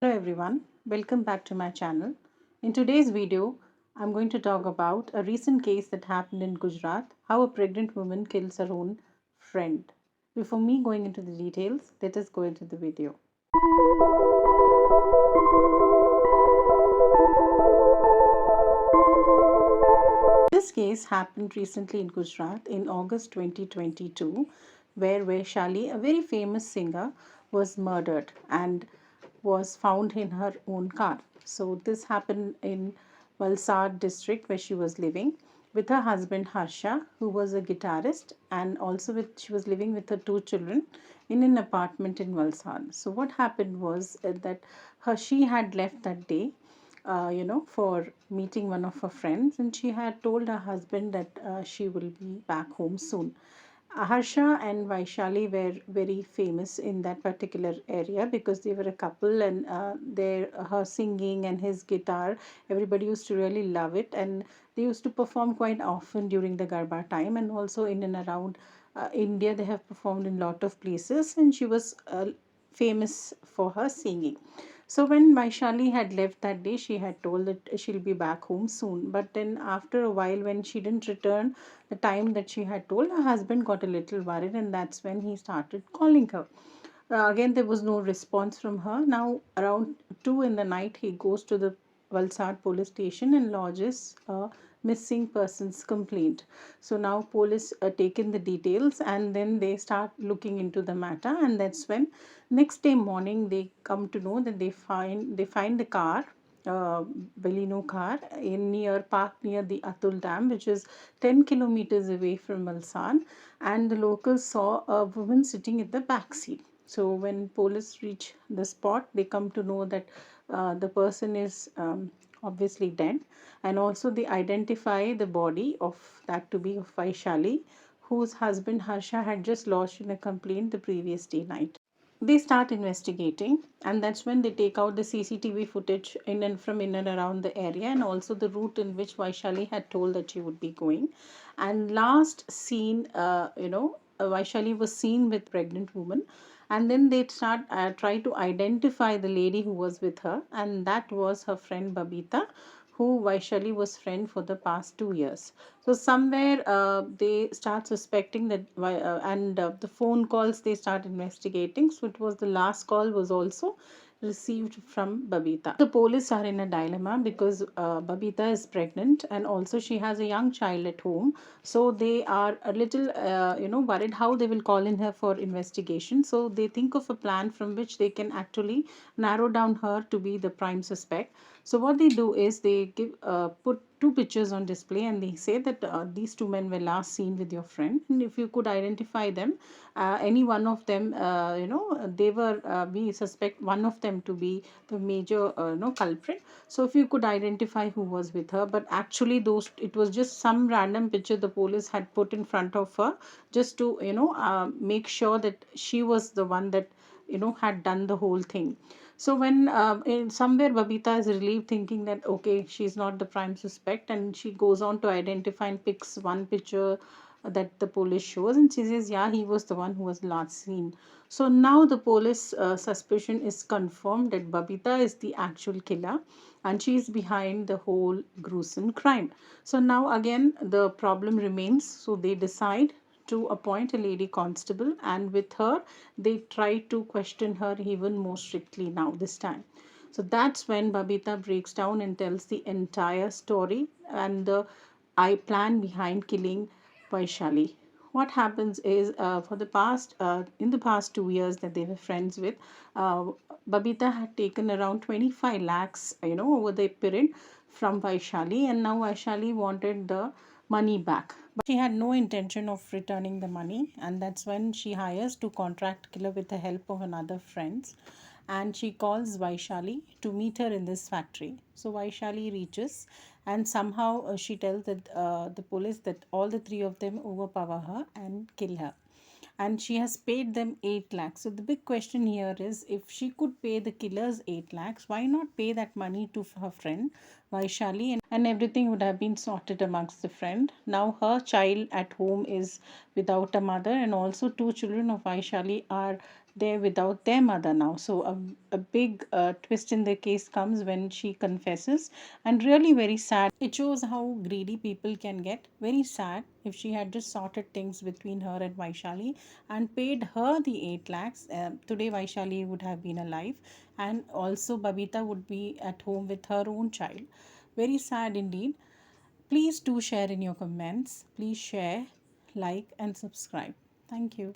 Hello everyone, welcome back to my channel. In today's video, I'm going to talk about a recent case that happened in Gujarat, how a pregnant woman kills her own friend. Before me going into the details, let us go into the video. This case happened recently in Gujarat in August 2022, where Vaishali, a very famous singer, was murdered and was found in her own car. So this happened in Balsara district where she was living with her husband Harsha, who was a guitarist, and also she was living with her two children in an apartment in Valsad. So what happened was that she had left that day, for meeting one of her friends, and she had told her husband that she will be back home soon. Harsha and Vaishali were very famous in that particular area because they were a couple, and her singing and his guitar, everybody used to really love it, and they used to perform quite often during the Garba time, and also in and around India they have performed in lot of places, and she was famous for her singing. So when Vaishali had left that day, she had told that she'll be back home soon. But then after a while, when she didn't return the time that she had told, her husband got a little worried, and that's when he started calling her. Again, there was no response from her. Now, around 2 in the night, he goes to the Valsad police station and lodges a missing persons complaint. So now police taken the details, and then they start looking into the matter, and that's when next day morning they come to know that they find the car, uh, Balino car, in near park near the Atul Dam, which is 10 kilometers away from Valsad, and the locals saw a woman sitting at the back seat. So when police reach the spot, they come to know that the person is obviously dead, and also they identify the body of that to be of Vaishali, whose husband Harsha had just lodged in a complaint the previous day night. They start investigating, and that's when they take out the CCTV footage in and from in and around the area, and also the route in which Vaishali had told that she would be going. And last seen, Vaishali was seen with pregnant woman, and then they start try to identify the lady who was with her, and that was her friend Babita, who Vaishali was friend for the past 2 years. So somewhere they start suspecting that, and the phone calls they start investigating. So it was the last call was also received from Babita. The police are in a dilemma because Babita is pregnant, and also she has a young child at home. So they are a little, worried how they will call in her for investigation. So they think of a plan from which they can actually narrow down her to be the prime suspect. So what they do is they put two pictures on display, and they say that these two men were last seen with your friend, and if you could identify them, any one of them, they were we suspect one of them to be the major culprit. So if you could identify who was with her, but actually those it was just some random picture the police had put in front of her just to make sure that she was the one that had done the whole thing. So when in somewhere Babita is relieved, thinking that okay, she's not the prime suspect, and she goes on to identify and picks one picture that the police shows, and she says, yeah, he was the one who was last seen. So now the police suspicion is confirmed that Babita is the actual killer, and she is behind the whole gruesome crime. So now again the problem remains. So they decide to appoint a lady constable, and with her they try to question her even more strictly now this time. So that's when Babita breaks down and tells the entire story and the I plan behind killing Vaishali. What happens is, for the past in the past 2 years that they were friends with, uh, Babita had taken around 25 lakhs, over the period from Vaishali, and now Vaishali wanted the money back. But she had no intention of returning the money, and that's when she hires to contract killer with the help of another friends, and she calls Vaishali to meet her in this factory. So Vaishali reaches, and somehow she tells the police that all the three of them overpower her and kill her, and she has paid them 8 lakhs. So the big question here is, if she could pay the killers 8 lakhs, why not pay that money to her friend Vaishali, and everything would have been sorted amongst the friend. Now her child at home is without a mother, and also two children of Vaishali are they're without their mother now. So a big twist in the case comes when she confesses, and really very sad. It shows how greedy people can get. Very sad. If she had just sorted things between her and Vaishali and paid her the 8 lakhs, today Vaishali would have been alive, and also Babita would be at home with her own child. Very sad indeed. Please do share in your comments. Please share, like, and subscribe. Thank you.